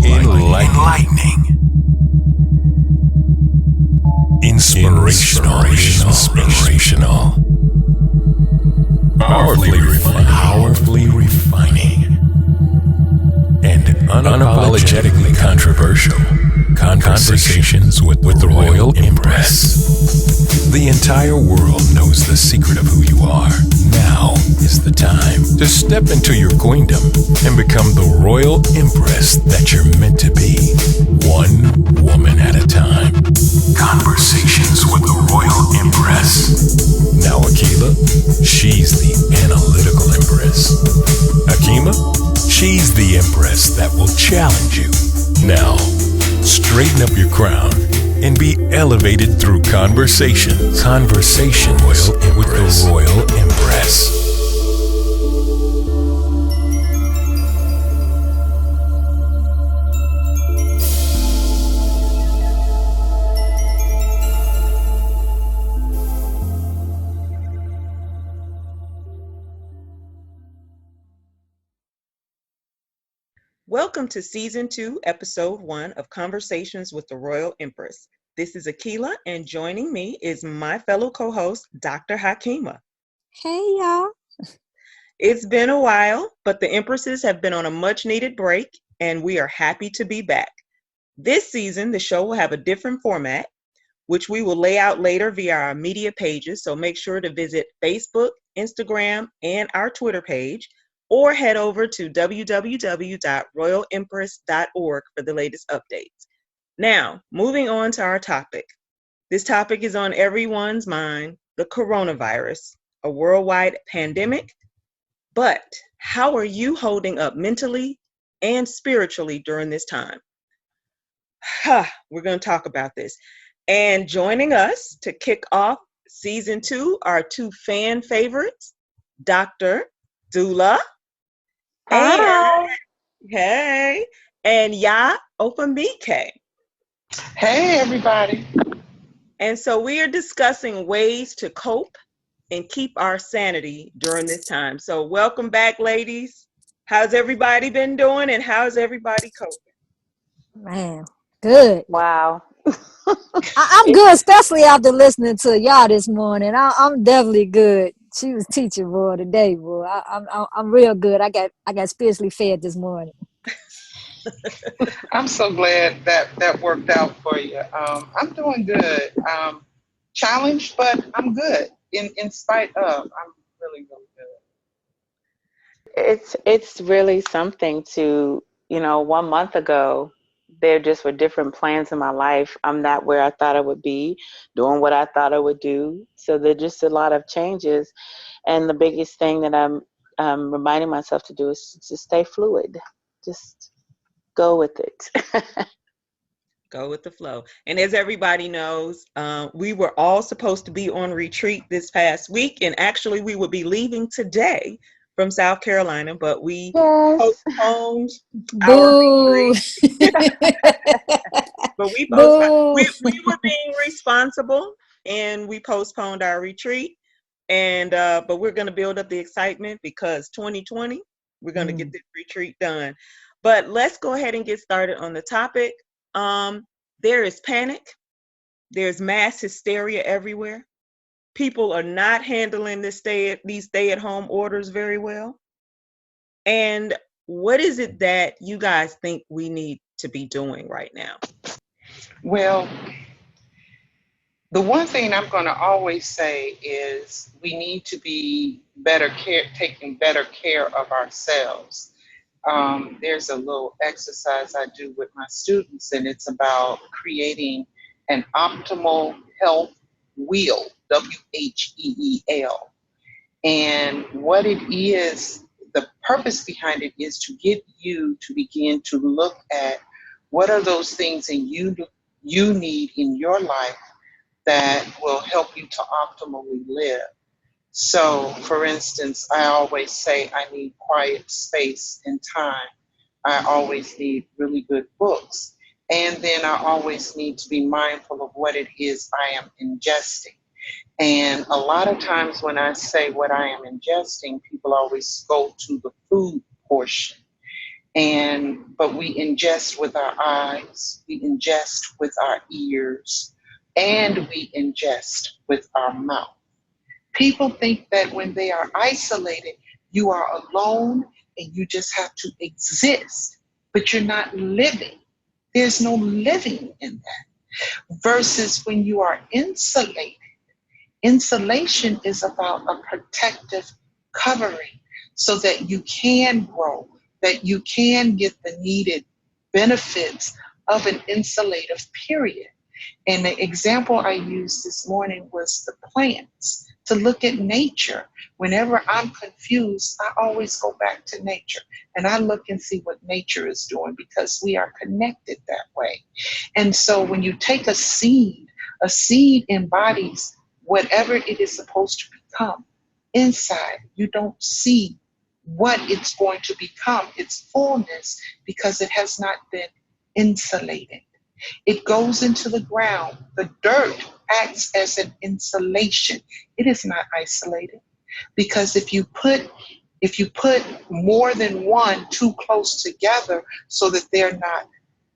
enlightening, inspirational, powerfully refining, and unapologetically controversial. Conversations with the Royal Empress. The entire world knows the secret of who you are. Now is the time to step into your queendom and become the Royal Empress that you're meant to be. One woman at a time. Conversations with the Royal Empress. Now Akila, she's the analytical Empress. Akima, she's the Empress that will challenge you. Now, straighten up your crown and be elevated through conversations. Conversations with the Royal Empress. Welcome to Season 2, Episode 1 of Conversations with the Royal Empress. This is Akila, and joining me is my fellow co-host, Dr. Hakima. Hey, y'all. It's been a while, but the Empresses have been on a much-needed break, and we are happy to be back. This season, the show will have a different format, which we will lay out later via our media pages, so make sure to visit Facebook, Instagram, and our Twitter page, or head over to www.royalempress.org for the latest updates. Now, moving on to our topic. This topic is on everyone's mind, the coronavirus, a worldwide pandemic. But how are you holding up mentally and spiritually during this time? We're going to talk about this. And joining us to kick off Season 2 are two fan favorites, Dr. Doula and Yaa Oyafunmike. Hey, everybody. And so we are discussing ways to cope and keep our sanity during this time. So welcome back, ladies. How's everybody been doing and how's everybody coping? Man, good. Wow. I'm good, especially after listening to y'all this morning. I'm definitely good. She was teaching, boy, today, boy. I'm real good. I got spiritually fed this morning. I'm so glad that worked out for you. I'm doing good. Challenged, but I'm good. In spite of, I'm really, really good. It's really something to, 1 month ago, there just were different plans in my life. I'm not where I thought I would be, doing what I thought I would do. So there's just a lot of changes. And the biggest thing that I'm reminding myself to do is to stay fluid. Just go with it. Go with the flow. And as everybody knows, we were all supposed to be on retreat this past week. And actually, we would be leaving today from South Carolina, but we postponed our retreat. But we were being responsible, and we postponed our retreat. And but we're going to build up the excitement because 2020, we're going to get this retreat done. But let's go ahead and get started on the topic. There is panic. There's mass hysteria everywhere. People are not handling these stay-at-home orders very well. And what is it that you guys think we need to be doing right now? Well, the one thing I'm going to always say is we need to be taking better care of ourselves. There's a little exercise I do with my students, and it's about creating an optimal health wheel, WHEEL. And what it is, the purpose behind it is to get you to begin to look at what are those things that you need in your life that will help you to optimally live. So, for instance, I always say I need quiet space and time. I always need really good books. And then I always need to be mindful of what it is I am ingesting. And a lot of times when I say what I am ingesting, people always go to the food portion. But we ingest with our eyes, we ingest with our ears, and we ingest with our mouth. People think that when they are isolated, you are alone and you just have to exist, but you're not living. There's no living in that. Versus when you are insulated, insulation is about a protective covering so that you can grow, that you can get the needed benefits of an insulative period. And the example I used this morning was the plants, to look at nature. Whenever I'm confused, I always go back to nature and I look and see what nature is doing because we are connected that way. And so when you take a seed embodies whatever it is supposed to become. Inside, you don't see what it's going to become, its fullness, because it has not been insulated. It goes into the ground. The dirt acts as an insulation. It is not isolated, because if you put more than one too close together so that they're not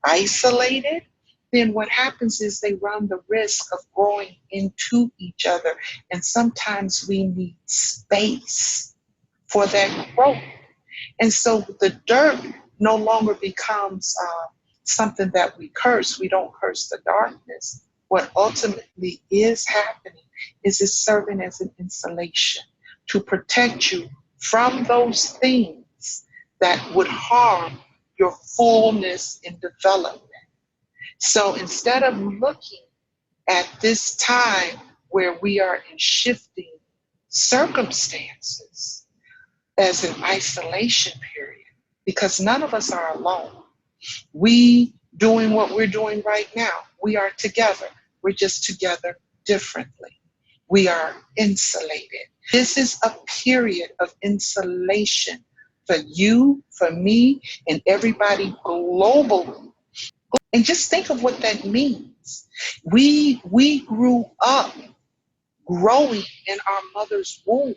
isolated, then what happens is they run the risk of growing into each other. And sometimes we need space for that growth. And so the dirt no longer becomes something that we curse. We don't curse the darkness. What ultimately is happening is it's serving as an insulation to protect you from those things that would harm your fullness in development. So instead of looking at this time where we are in shifting circumstances as an isolation period, because none of us are alone. We doing what we're doing right now, we are together. We're just together differently. We are insulated. This is a period of insulation for you, for me, and everybody globally. And just think of what that means. We grew up growing in our mother's womb,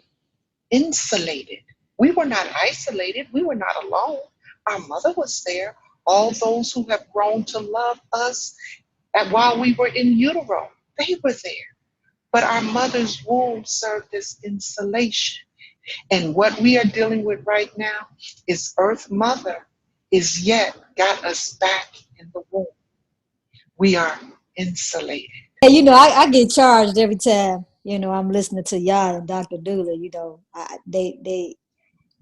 insulated. We were not isolated. We were not alone. Our mother was there. All those who have grown to love us while we were in utero, they were there. But our mother's womb served as insulation. And what we are dealing with right now is Earth Mother is yet got us back in the womb. We are insulated. Hey, I get charged every time, I'm listening to Yaa and Dr. Doula,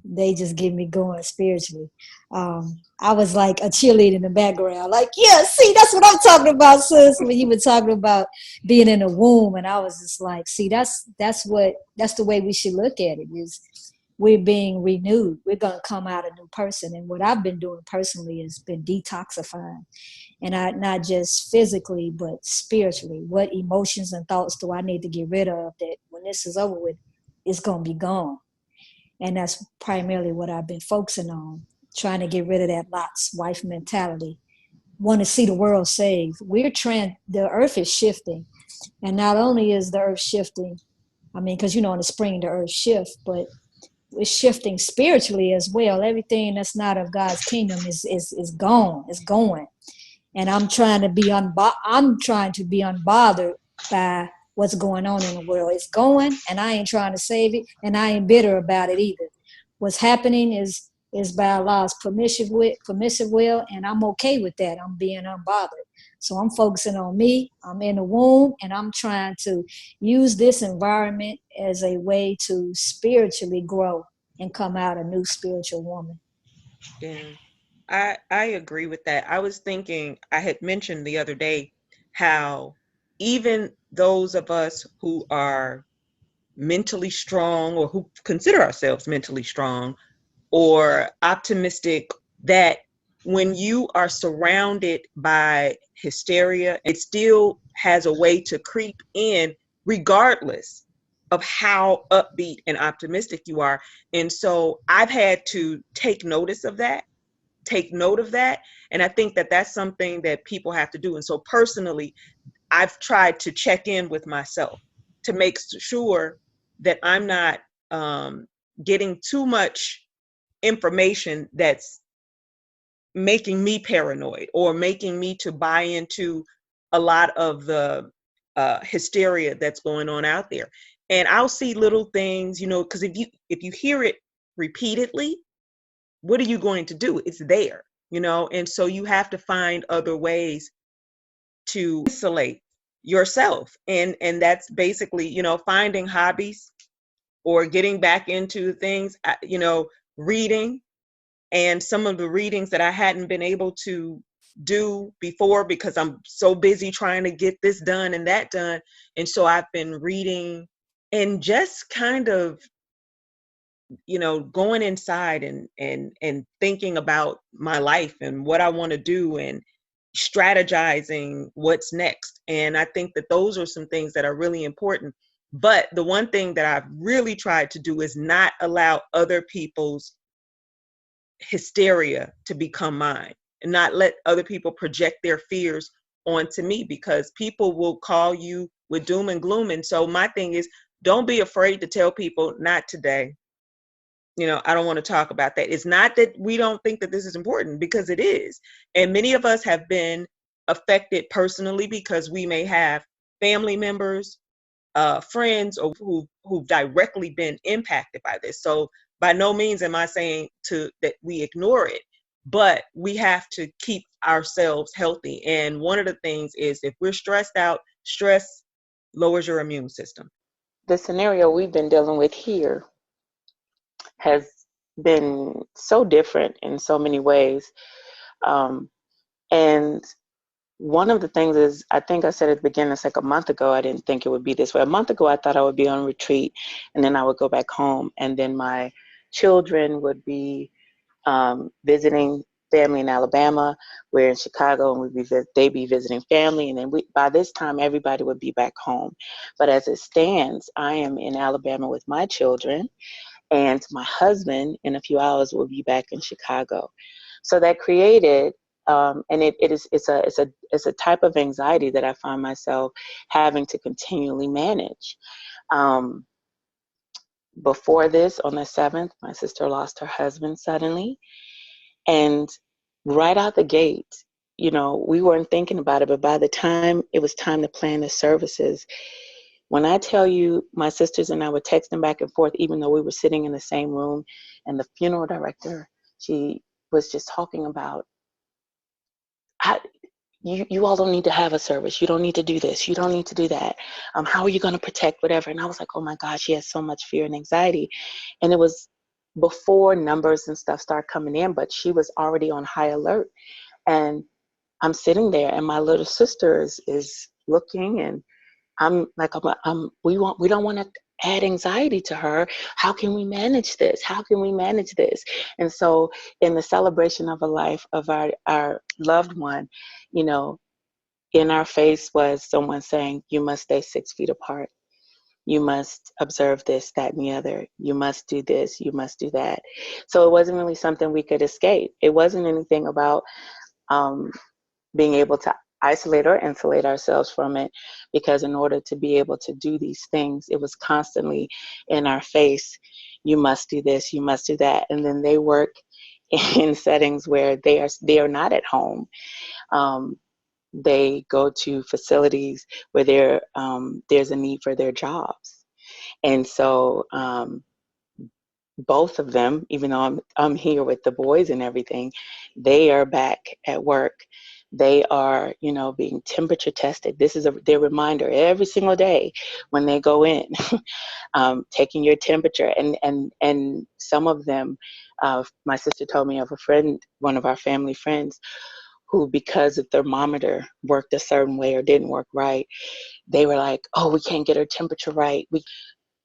they just get me going spiritually. I was like a cheerleader in the background, like, yeah, see, that's what I'm talking about, sis. When you were talking about being in a womb, and I was just like, see, that's the way we should look at it. Is we're being renewed. We're gonna come out a new person. And what I've been doing personally has been detoxifying, and not just physically, but spiritually. What emotions and thoughts do I need to get rid of that when this is over with, it's gonna be gone? And that's primarily what I've been focusing on, trying to get rid of that Lot's wife mentality. Want to see the world saved. The earth is shifting. And not only is the earth shifting, because in the spring the earth shifts, but it's shifting spiritually as well. Everything that's not of God's kingdom is gone. It's going. And I'm trying to be unbothered by what's going on in the world. It's going, and I ain't trying to save it, and I ain't bitter about it either. What's happening is by Allah's permissive will, and I'm okay with that. I'm being unbothered. So I'm focusing on me. I'm in the womb, and I'm trying to use this environment as a way to spiritually grow and come out a new spiritual woman. Yeah, I agree with that. I was thinking, I had mentioned the other day how even those of us who are mentally strong, or who consider ourselves mentally strong or optimistic, that when you are surrounded by hysteria, it still has a way to creep in regardless of how upbeat and optimistic you are. And so I've had to take note of that. And I think that that's something that people have to do. And so personally, I've tried to check in with myself to make sure that I'm not getting too much information that's making me paranoid or making me to buy into a lot of the hysteria that's going on out there. And I'll see little things, you know, because if you hear it repeatedly, what are you going to do? It's there, you know, and so you have to find other ways to isolate yourself, and that's basically, you know, finding hobbies or getting back into things, you know, reading. And some of the readings that I hadn't been able to do before because I'm so busy trying to get this done and that done. And so I've been reading and just kind of, you know, going inside and thinking about my life and what I want to do and strategizing what's next. And I think that those are some things that are really important. But the one thing that I've really tried to do is not allow other people's hysteria to become mine, and not let other people project their fears onto me, because people will call you with doom and gloom. And so my thing is, don't be afraid to tell people, not today. You know, I don't want to talk about that. It's not that we don't think that this is important, because it is. And many of us have been affected personally because we may have family members, friends, or who've directly been impacted by this. So by no means am I saying that we ignore it, but we have to keep ourselves healthy. And one of the things is, if we're stressed out, stress lowers your immune system. The scenario we've been dealing with here has been so different in so many ways. And one of the things is, I think I said at the beginning, it's like a month ago, I didn't think it would be this way. A month ago, I thought I would be on retreat and then I would go back home. And then my children would be visiting family in Alabama. We're in Chicago, and they'd be visiting family. And then by this time, everybody would be back home. But as it stands, I am in Alabama with my children, and my husband in a few hours will be back in Chicago. So that created, and it's a type of anxiety that I find myself having to continually manage. Before this, on the 7th, my sister lost her husband suddenly, and right out the gate, you know, we weren't thinking about it, but by the time it was time to plan the services, when I tell you, my sisters and I were texting back and forth, even though we were sitting in the same room, and the funeral director, she was just talking about, you all don't need to have a service. You don't need to do this. You don't need to do that. How are you going to protect whatever? And I was like, oh my gosh, she has so much fear and anxiety. And it was before numbers and stuff started coming in, but she was already on high alert. And I'm sitting there, and my little sister is looking, and I'm like, we don't want to add anxiety to her. How can we manage this? How can we manage this? And so in the celebration of a life of our loved one, you know, in our face was someone saying, you must stay 6 feet apart. You must observe this, that, and the other. You must do this. You must do that. So it wasn't really something we could escape. It wasn't anything about being able to isolate or insulate ourselves from it, because in order to be able to do these things, it was constantly in our face. You must do this, you must do that. And then they work in settings where they are not at home. They go to facilities where there's a need for their jobs. And so both of them, even though I'm here with the boys and everything, they are back at work. They are, you know, being temperature tested. This is their reminder every single day when they go in, taking your temperature. And some of them, my sister told me of a friend, one of our family friends, who, because the thermometer worked a certain way or didn't work right, they were like, oh, we can't get her temperature right.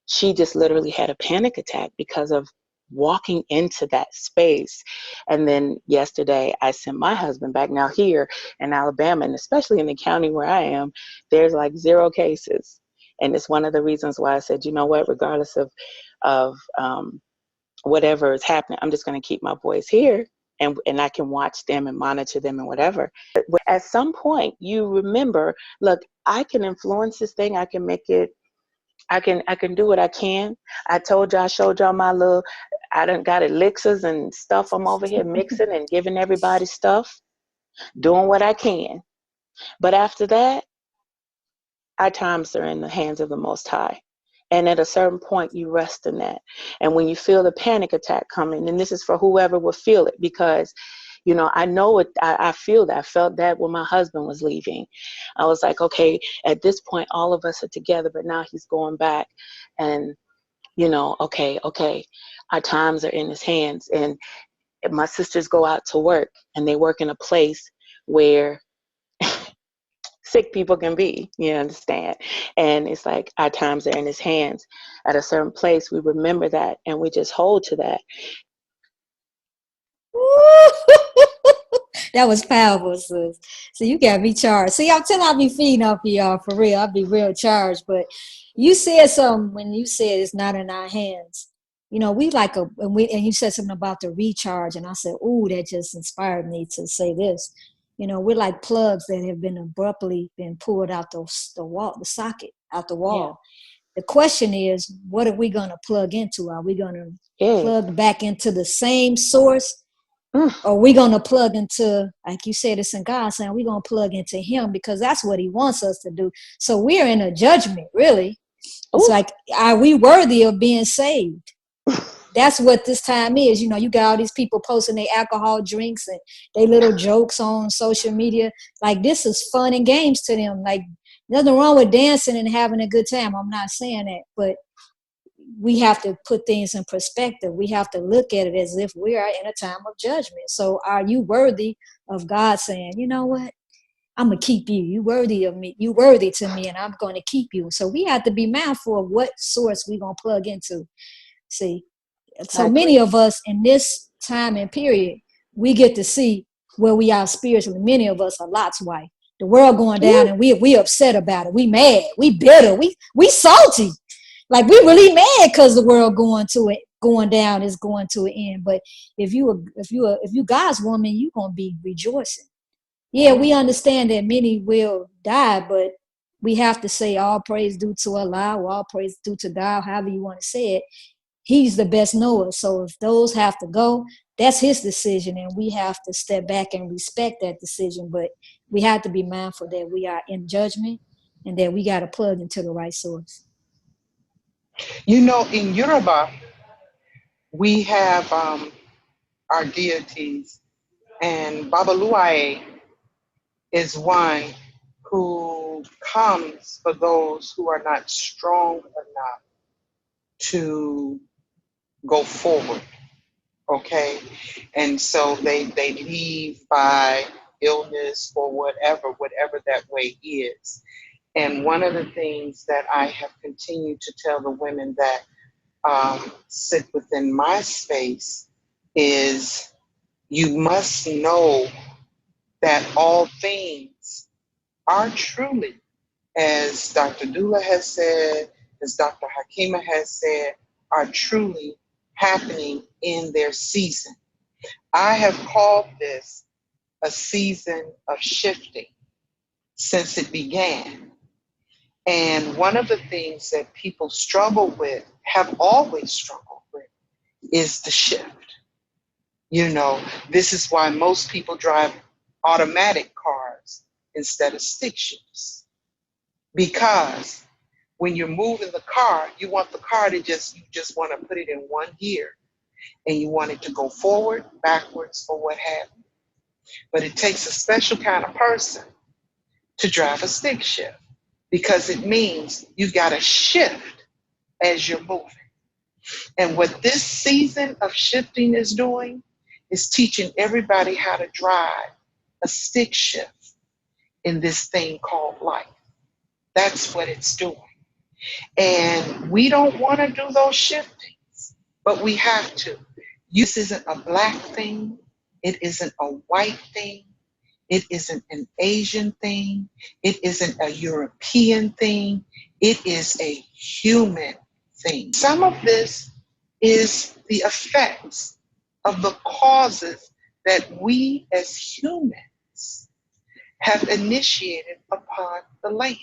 She just literally had a panic attack because of walking into that space. And then yesterday I sent my husband back. Now here in Alabama, and especially in the county where I am, there's like 0 cases. And it's one of the reasons why I said, you know what, regardless of whatever is happening, I'm just going to keep my boys here, and I can watch them and monitor them and whatever. But at some point you remember, look, I can influence this thing. I can make it I can do what I can. I told y'all, I showed y'all my little, I done got elixirs and stuff. I'm over here mixing and giving everybody stuff, doing what I can. But after that, our times are in the hands of the Most High. And at a certain point, you rest in that. And when you feel the panic attack coming, and this is for whoever will feel it, because, you know, I know it, I feel that. I felt that when my husband was leaving. I was like, okay, at this point, all of us are together, but now he's going back. And, you know, okay, our times are in his hands. And my sisters go out to work, and they work in a place where sick people can be, you understand? And it's like our times are in his hands. At a certain place, we remember that and we just hold to that. That was powerful, sis. So you got me charged. See, I'm telling you, I be feeding off of y'all for real. I be real charged. But you said something when you said it's not in our hands. You know, we like and you said something about the recharge, and I said, "Ooh, that just inspired me to say this." You know, we're like plugs that have been abruptly been pulled out the wall, the socket, out the wall. The question is, what are we going to plug into? Are we going to plug back into the same source? Or are we going to plug into, like you said, it's in God saying, we're going to plug into him because that's what he wants us to do. So we're in a judgment, really. It's like, are we worthy of being saved? That's what this time is. You know, you got all these people posting their alcohol drinks and their little jokes on social media. Like, this is fun and games to them. Like, nothing wrong with dancing and having a good time. I'm not saying that, but we have to put things in perspective. We have to look at it as if we are in a time of judgment. So are you worthy of God saying, you know what? I'm going to keep you. You worthy of me. You worthy to me, and I'm going to keep you. So we have to be mindful of what source we're going to plug into. See, so many of us in this time and period, we get to see where we are spiritually. Many of us are Lot's wife. The world going down, and we upset about it. We mad. We bitter. We salty. Like, we really mad because the world going down is going to an end. But if you God's woman, you gonna be rejoicing. Yeah, we understand that many will die, but we have to say all praise due to Allah, all praise due to God, however you want to say it. He's the best knower. So if those have to go, that's his decision, and we have to step back and respect that decision. But we have to be mindful that we are in judgment and that we got to plug into the right source. You know, in Yoruba, we have our deities, and Babaluaye is one who comes for those who are not strong enough to go forward, okay? And so they leave by illness or whatever that way is. And one of the things that I have continued to tell the women that sit within my space is you must know that all things are truly, as Dr. Doula has said, as Dr. Hakima has said, are truly happening in their season. I have called this a season of shifting since it began. And one of the things that people struggle with, have always struggled with, is the shift. You know, this is why most people drive automatic cars instead of stick shifts. Because when you're moving the car, you want the car to you just want to put it in one gear, and you want it to go forward, backwards, or what have you. But it takes a special kind of person to drive a stick shift, because it means you've got to shift as you're moving. And what this season of shifting is doing is teaching everybody how to drive a stick shift in this thing called life. That's what it's doing. And we don't want to do those shiftings, but we have to. This isn't a black thing. It isn't a white thing. It isn't an Asian thing. It isn't a European thing. It is a human thing. Some of this is the effects of the causes that we as humans have initiated upon the land.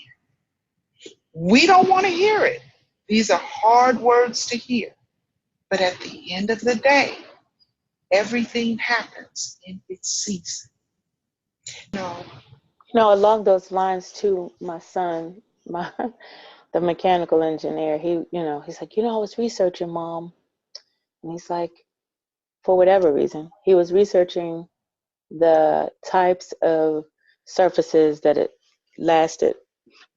We don't want to hear it, These are hard words to hear, but at the end of the day, everything happens in its season. No. Along those lines too, my son, the mechanical engineer, he's like, I was researching, Mom. And he's like, for whatever reason, he was researching the types of surfaces that it lasted,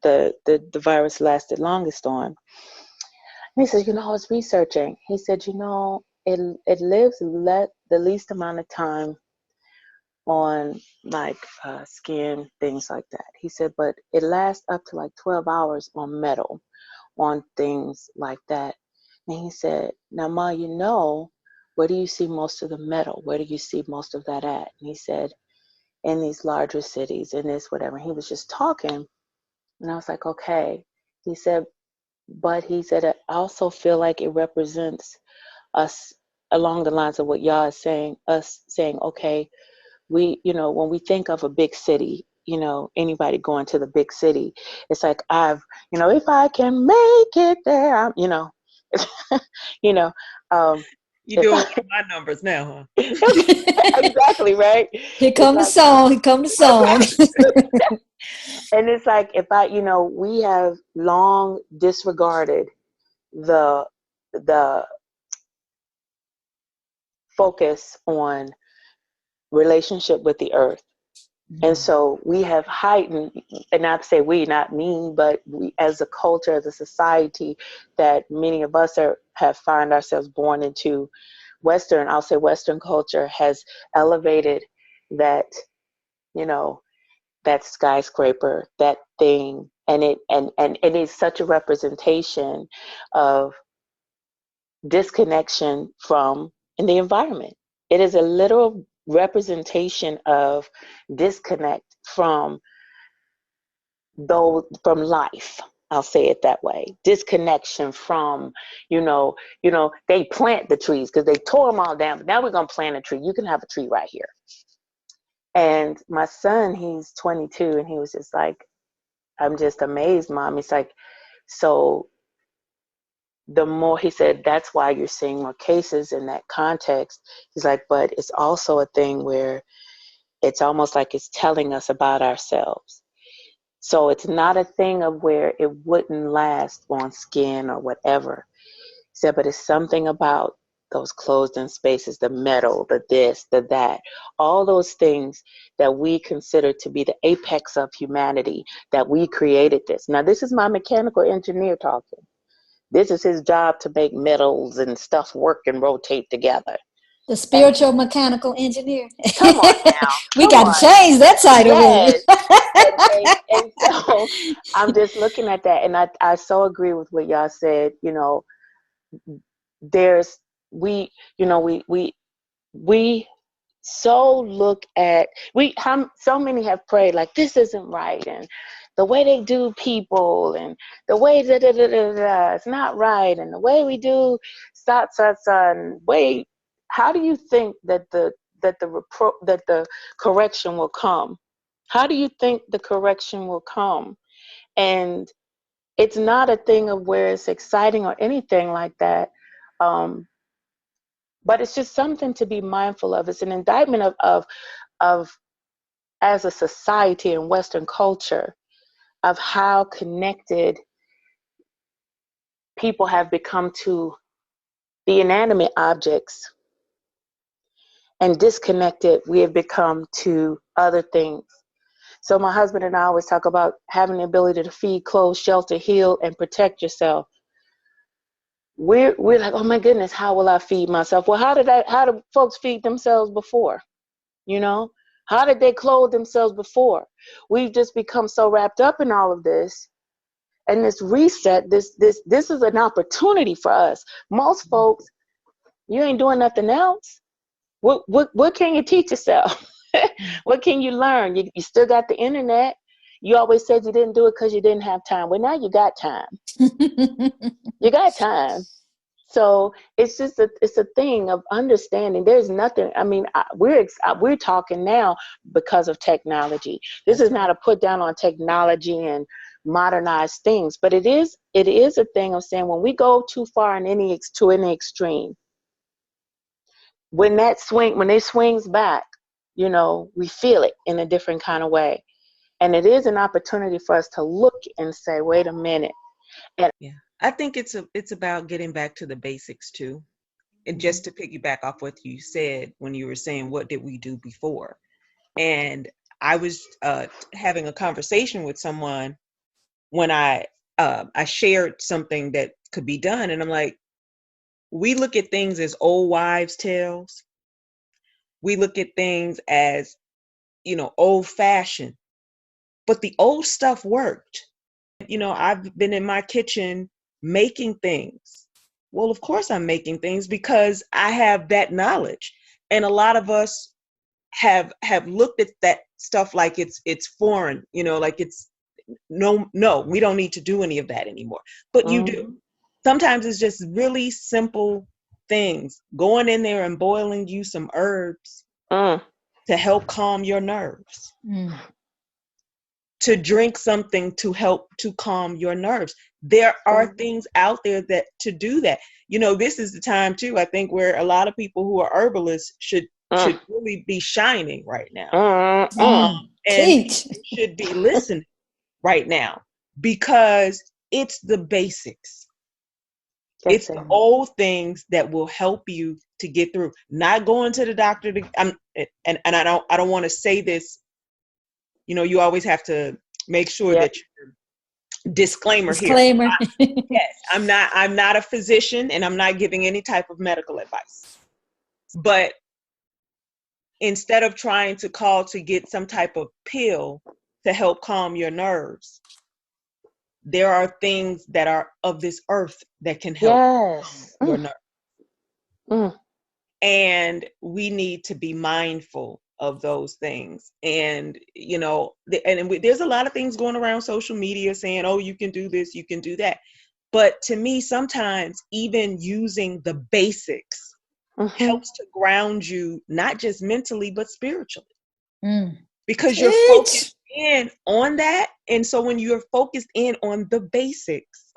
the virus lasted longest on. And he said, I was researching. He said, it lives the least amount of time on like skin, things like that. He said, but it lasts up to like 12 hours on metal, on things like that. And he said, now, Ma, where do you see most of the metal? Where do you see most of that at? And he said, in these larger cities, in this whatever. He was just talking, and I was like, okay. He said, I also feel like it represents us along the lines of what Yaa is saying, us saying, okay, we, when we think of a big city, anybody going to the big city, it's like, if I can make it there, I'm, You're doing one of my numbers now, huh? Exactly, right? Here come the song. Here come the song. And it's like, if we have long disregarded the focus on relationship with the earth. And so we have heightened, and not to say we, not me, but we as a culture, as a society, that many of us have found ourselves born into. Western culture has elevated that, that skyscraper, that thing, and it is such a representation of disconnection from in the environment. It is a literal representation of disconnect from life. I'll say it that way. Disconnection from, they plant the trees because they tore them all down, but now we're going to plant a tree. You can have a tree right here. And my son, he's 22, and he was just like, I'm just amazed, Mom. He's like, so the more, he said, that's why you're seeing more cases in that context. He's like, but it's also a thing where it's almost like it's telling us about ourselves. So it's not a thing of where it wouldn't last on skin or whatever. He said, but it's something about those closed-in spaces, the metal, the this, the that, all those things that we consider to be the apex of humanity, that we created this. Now, this is my mechanical engineer talking. This is his job to make metals and stuff work and rotate together. The spiritual mechanical engineer. Come on now. We got to change that title. Yes. and so I'm just looking at that, and I so agree with what y'all said. There's we so look at so many have prayed like this isn't right, and the way they do people, and the way it's not right, and the way we do and way. How do you think that the correction will come? How do you think the correction will come? And it's not a thing of where it's exciting or anything like that. But it's just something to be mindful of. It's an indictment of as a society in Western culture, of how connected people have become to the inanimate objects, and disconnected we have become to other things. So my husband and I always talk about having the ability to feed, clothe, shelter, heal, and protect yourself. We're like, oh my goodness, how will I feed myself? Well, how did folks feed themselves before? How did they clothe themselves before? We've just become so wrapped up in all of this, and this reset. This is an opportunity for us. Most folks, you ain't doing nothing else. What can you teach yourself? What can you learn? You still got the internet. You always said you didn't do it because you didn't have time. Well, now you got time. You got time. So it's just it's a thing of understanding. There's nothing. I mean, we're talking now because of technology. This is not a put down on technology and modernized things. But it is a thing of saying, when we go too far in any extreme, when it swings back, we feel it in a different kind of way. And it is an opportunity for us to look and say, wait a minute. And Yeah, I think it's about getting back to the basics too. And just to piggyback off what you said when you were saying, what did we do before? And I was having a conversation with someone when I shared something that could be done. And I'm like, we look at things as old wives' tales. We look at things as, old fashioned, but the old stuff worked. I've been in my kitchen making things. Well, of course I'm making things because I have that knowledge. And a lot of us have looked at that stuff like it's foreign, like it's no, we don't need to do any of that anymore. But you do. Sometimes it's just really simple things. Going in there and boiling you some herbs to help calm your nerves. To drink something to help to calm your nerves. There are things out there that to do that. This is the time too, I think, where a lot of people who are herbalists should really be shining right now. And should be listening right now, because it's the basics. It's the old things that will help you to get through. Not going to the doctor and I don't want to say this. You always have to make sure that you're disclaimer here. Yes, I'm not a physician, and I'm not giving any type of medical advice. But instead of trying to call to get some type of pill to help calm your nerves, there are things that are of this earth that can help calm your nerves. And we need to be mindful of those things. And there's a lot of things going around social media saying, oh, you can do this, you can do that. But to me, sometimes even using the basics helps to ground you, not just mentally but spiritually, because you're focused in on that. And so when you're focused in on the basics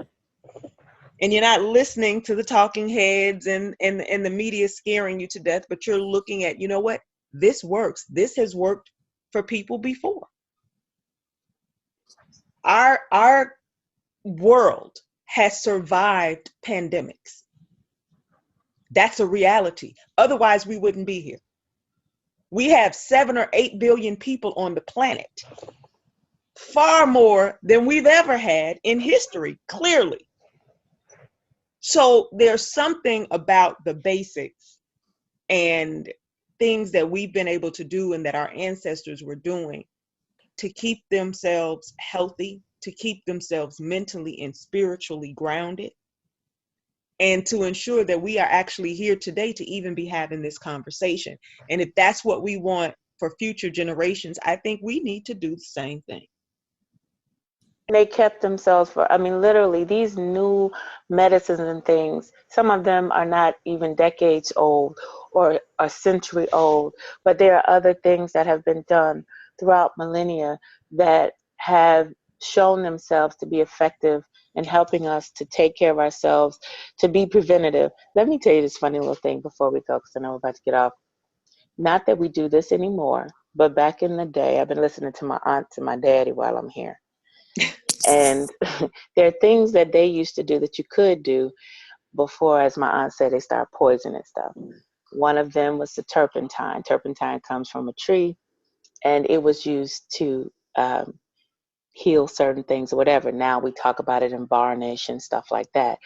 and you're not listening to the talking heads and the media scaring you to death, but you're looking at, what, this works. This has worked for people before. Our world has survived pandemics. That's a reality. Otherwise, we wouldn't be here. We have 7 or 8 billion people on the planet, far more than we've ever had in history, clearly. So there's something about the basics and things that we've been able to do and that our ancestors were doing to keep themselves healthy, to keep themselves mentally and spiritually grounded, and to ensure that we are actually here today to even be having this conversation. And if that's what we want for future generations, I think we need to do the same thing. They kept themselves literally, these new medicines and things, some of them are not even decades old or a century old, but there are other things that have been done throughout millennia that have shown themselves to be effective in helping us to take care of ourselves, to be preventative. Let me tell you this funny little thing before we go, because I know we're about to get off. Not that we do this anymore, but back in the day, I've been listening to my aunt and my daddy while I'm here. And there are things that they used to do that you could do before, as my aunt said, they start poisoning stuff. One of them was the turpentine. Turpentine comes from a tree, and it was used to heal certain things or whatever. Now we talk about it in varnish and stuff like that.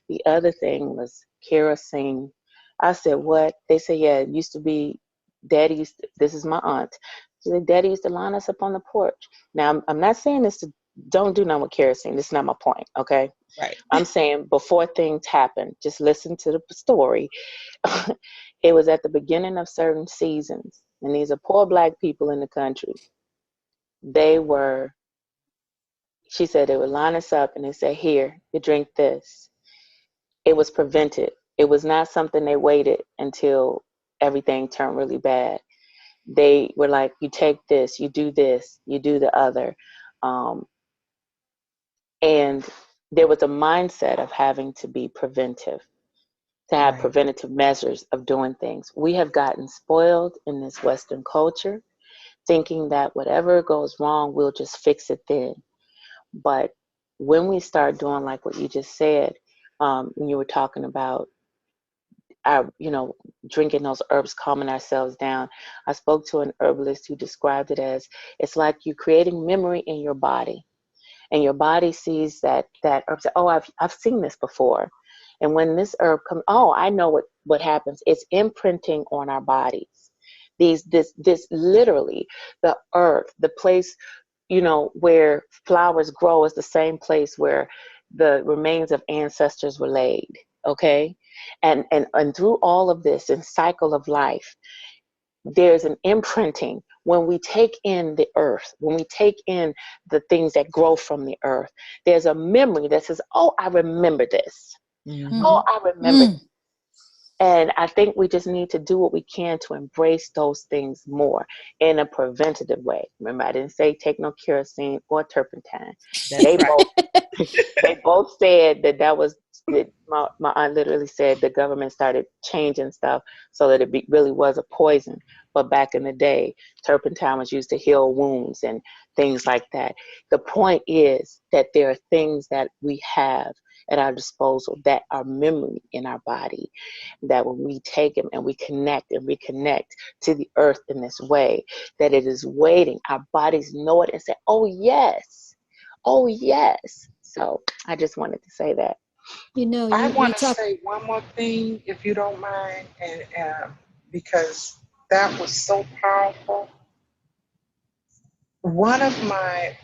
The other thing was kerosene. I said, what? They said, yeah, it used to be, Daddy used to, this is my aunt. She said, Daddy used to line us up on the porch. Now, I'm not saying this to don't do nothing with kerosene. This is not my point, okay? Right. I'm saying before things happen, just listen to the story. It was at the beginning of certain seasons, and these are poor Black people in the country. She said they would line us up and they said, here, you drink this. It was prevented. It was not something they waited until everything turned really bad. They were like, you take this, you do the other. And there was a mindset of having to be preventive, to have preventative measures of doing things. We have gotten spoiled in this Western culture, thinking that whatever goes wrong, we'll just fix it then. But when we start doing like what you just said, when you were talking about our, drinking those herbs, calming ourselves down, I spoke to an herbalist who described it as, it's like you're creating memory in your body, and your body sees that herb. Say, oh, I've seen this before, and when this herb comes, oh, I know what happens. It's imprinting on our bodies. This literally, the earth, the place, where flowers grow, is the same place where the remains of ancestors were laid. Okay, and through all of this and cycle of life, there's an imprinting when we take in the earth, when we take in the things that grow from the earth. There's a memory that says, oh, I remember this. Oh, I remember. And I think we just need to do what we can to embrace those things more in a preventative way. Remember, I didn't say take no kerosene or turpentine. They both said that was, my aunt literally said the government started changing stuff so that it really was a poison. But back in the day, turpentine was used to heal wounds and things like that. The point is that there are things that we have at our disposal that are memory in our body, that when we take them and we connect and reconnect to the earth in this way, that it is waiting. Our bodies know it and say, oh yes, oh yes. So I just wanted to say that. I want to say one more thing, if you don't mind, and because that was so powerful. One of my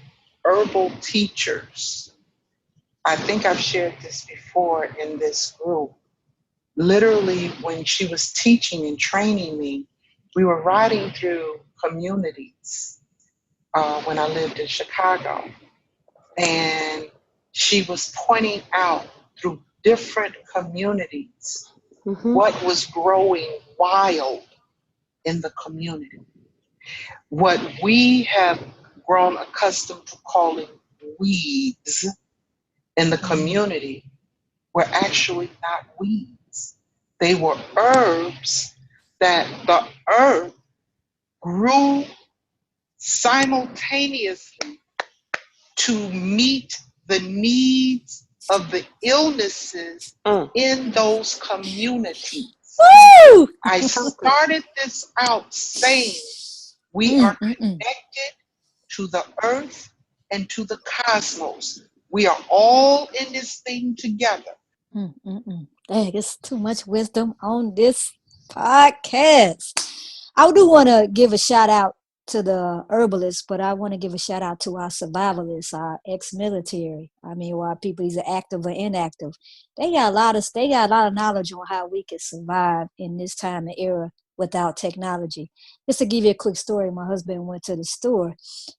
herbal teachers, I think I've shared this before in this group, literally when she was teaching and training me, we were riding through communities when I lived in Chicago, and she was pointing out through different communities what was growing wild in the community. What we have grown accustomed to calling weeds in the community were actually not weeds. They were herbs that the earth grew simultaneously to meet the needs of the illnesses in those communities. Woo! I started this out saying we are connected to the earth and to the cosmos. We are all in this thing together. Dang, it's too much wisdom on this podcast. I do want to give a shout out to the herbalists, but I want to give a shout out to our survivalists, our ex-military. I mean, our people either active or inactive. They got a lot of knowledge on how we can survive in this time and era without technology. Just to give you a quick story, my husband went to the store,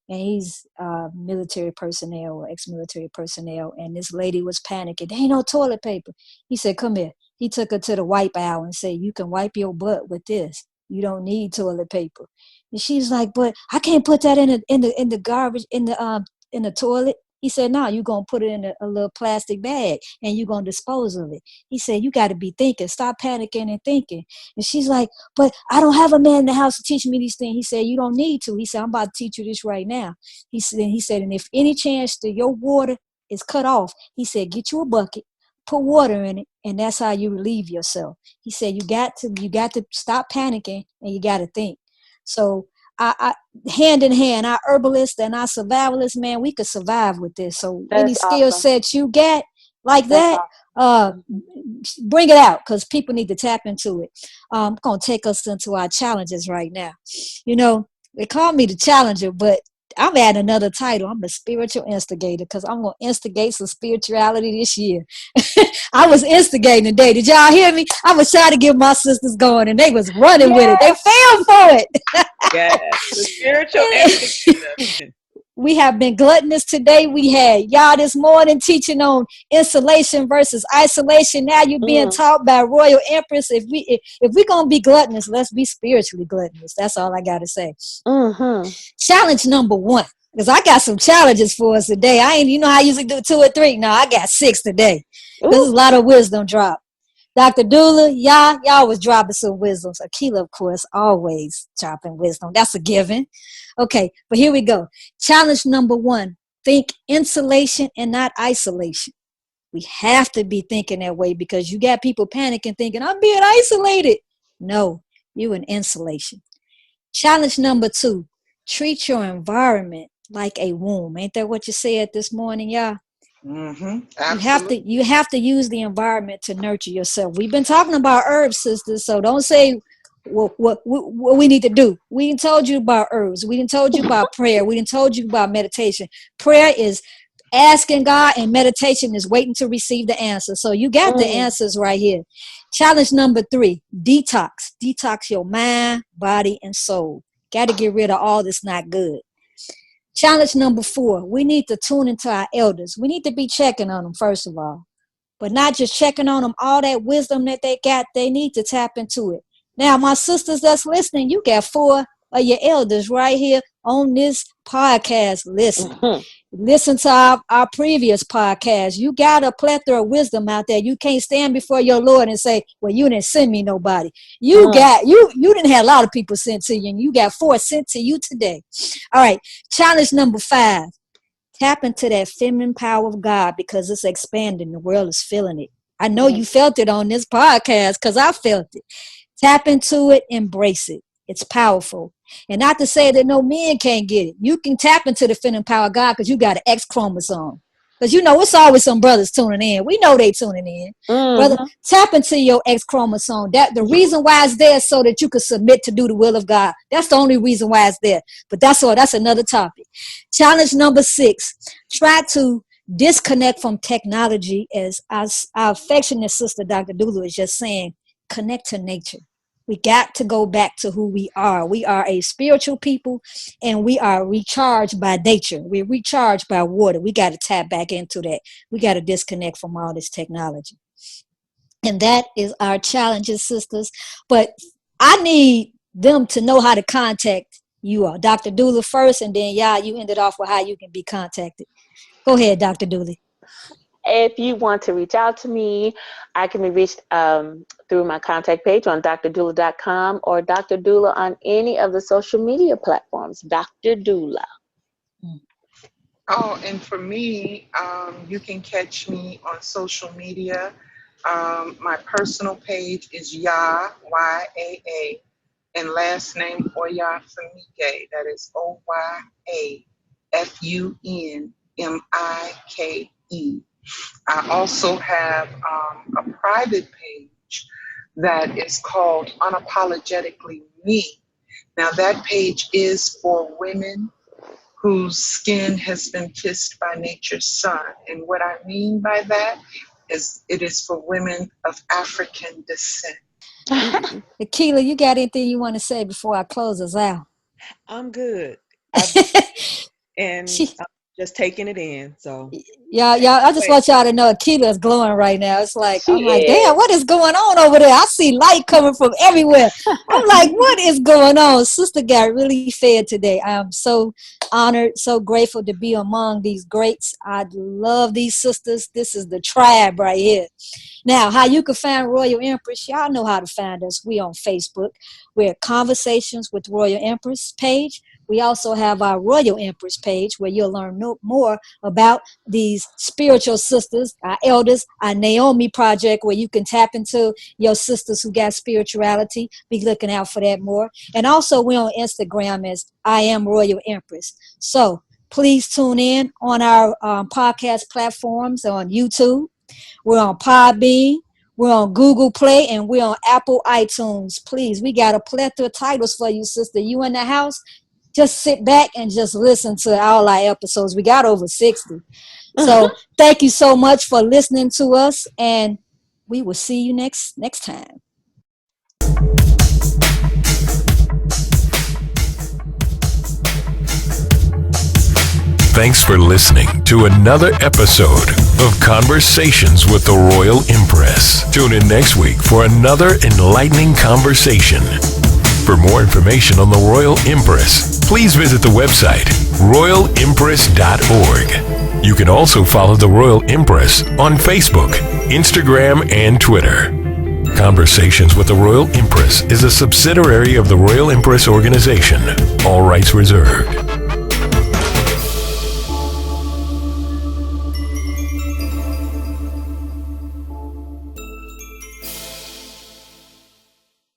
and he's military personnel or ex-military personnel, and this lady was panicking. There ain't no toilet paper. He said, come here. He took her to the wipe aisle and said, you can wipe your butt with this. You don't need toilet paper. And she's like, but I can't put that in the garbage in the toilet. He said, no, you're going to put it in a little plastic bag and you're going to dispose of it. He said, you got to be thinking, stop panicking and thinking. And she's like, but I don't have a man in the house to teach me these things. He said, you don't need to. He said, I'm about to teach you this right now. He said, and if any chance that your water is cut off, he said, get you a bucket, put water in it, and that's how you relieve yourself. He said, you got to stop panicking and you got to think. So I hand in hand, our herbalists and our survivalists, man, we could survive with this. So any skill sets you get like that, bring it out, because people need to tap into it. I'm going to take us into our challenges right now. You know, they call me the challenger, but I'm adding another title. I'm the spiritual instigator, because I'm going to instigate some spirituality this year. I was instigating today. Did y'all hear me? I was trying to get my sisters going, and they was running with it. They fell for it. Yeah, the spiritual instigator. We have been gluttonous today. We had y'all this morning teaching on insulation versus isolation. Now you're being taught by Royal Empress. If we're gonna be gluttonous, let's be spiritually gluttonous. That's all I gotta say. Challenge number 1. Because I got some challenges for us today. You know how I usually do 2 or 3? No, I got 6 today. This is a lot of wisdom drop. Dr. Doula, y'all was dropping some wisdoms. Akila, of course, always dropping wisdom. That's a given. Okay, but here we go. Challenge number 1, think insulation and not isolation. We have to be thinking that way because you got people panicking, thinking, I'm being isolated. No, you in insulation. Challenge number 2, treat your environment like a womb. Ain't that what you said this morning, y'all? Absolutely. You have to use the environment to nurture yourself. We've been talking about herbs, sisters, so don't say what we need to do. We didn't told you about herbs. We didn't told you about prayer. We didn't told you about meditation. Prayer is asking God, and meditation is waiting to receive the answer. So you got the answers right here. Challenge number 3, detox. Detox your mind, body, and soul. Got to get rid of all that's not good. Challenge number 4, we need to tune into our elders. We need to be checking on them, first of all. But not just checking on them, all that wisdom that they got, they need to tap into it. Now, my sisters that's listening, you got 4 of your elders right here on this podcast. Listen to our previous podcast. You got a plethora of wisdom out there. You can't stand before your Lord and say, well, you didn't send me nobody. You didn't have a lot of people sent to you, and you got 4 sent to you today. All right. Challenge number 5, tap into that feminine power of God because it's expanding. The world is feeling it. I know you felt it on this podcast because I felt it. Tap into it, embrace it. It's powerful. And not to say that no men can't get it. You can tap into the feminine power of God because you got an X chromosome. Because you know, it's always some brothers tuning in. We know they tuning in. Brother, tap into your X chromosome. That the reason why it's there is so that you can submit to do the will of God. That's the only reason why it's there. But that's all. That's another topic. Challenge number 6, try to disconnect from technology, as our affectionate sister, Dr. Doula, is just saying, connect to nature. We got to go back to who we are. We are a spiritual people, and we are recharged by nature. We're recharged by water. We got to tap back into that. We got to disconnect from all this technology. And that is our challenges, sisters. But I need them to know how to contact you all. Dr. Doula first, and then you ended off with how you can be contacted. Go ahead, Dr. Doula. If you want to reach out to me, I can be reached through my contact page on drdoula.com or Dr. Doula on any of the social media platforms. Dr. Doula. Oh, and for me, you can catch me on social media. My personal page is Yaa, Y-A-A, and last name Oyafunmike. That is O-Y-A-F-U-N-M-I-K-E. I also have a private page that is called Unapologetically Me. Now, that page is for women whose skin has been kissed by nature's sun. And what I mean by that is it is for women of African descent. Akila, you got anything you want to say before I close us out? I'm good. I'm just taking it in. So y'all, I just want y'all to know Akila is glowing right now. It's like, I'm like, damn, what is going on over there? I see light coming from everywhere. I'm like, what is going on? Sister got really fed today. I am so honored, so grateful to be among these greats. I love these sisters. This is the tribe right here. Now, how you can find Royal Empress, y'all know how to find us. We on Facebook. We're Conversations with Royal Empress page. We also have our Royal Empress page where you'll learn more about these spiritual sisters, our elders, our Naomi project where you can tap into your sisters who got spirituality. Be looking out for that more. And also we're on Instagram as I Am Royal Empress. So please tune in on our podcast platforms on YouTube. We're on Podbean. We're on Google Play, and we're on Apple iTunes. Please, we got a plethora of titles for you, sister. You in the house? Just sit back and just listen to all our episodes. We got over 60. So thank you so much for listening to us, and we will see you next time. Thanks for listening to another episode of Conversations with the Royal Empress. Tune in next week for another enlightening conversation. For more information on the Royal Empress, please visit the website royalempress.org. You can also follow the Royal Empress on Facebook, Instagram, and Twitter. Conversations with the Royal Empress is a subsidiary of the Royal Empress organization. All rights reserved.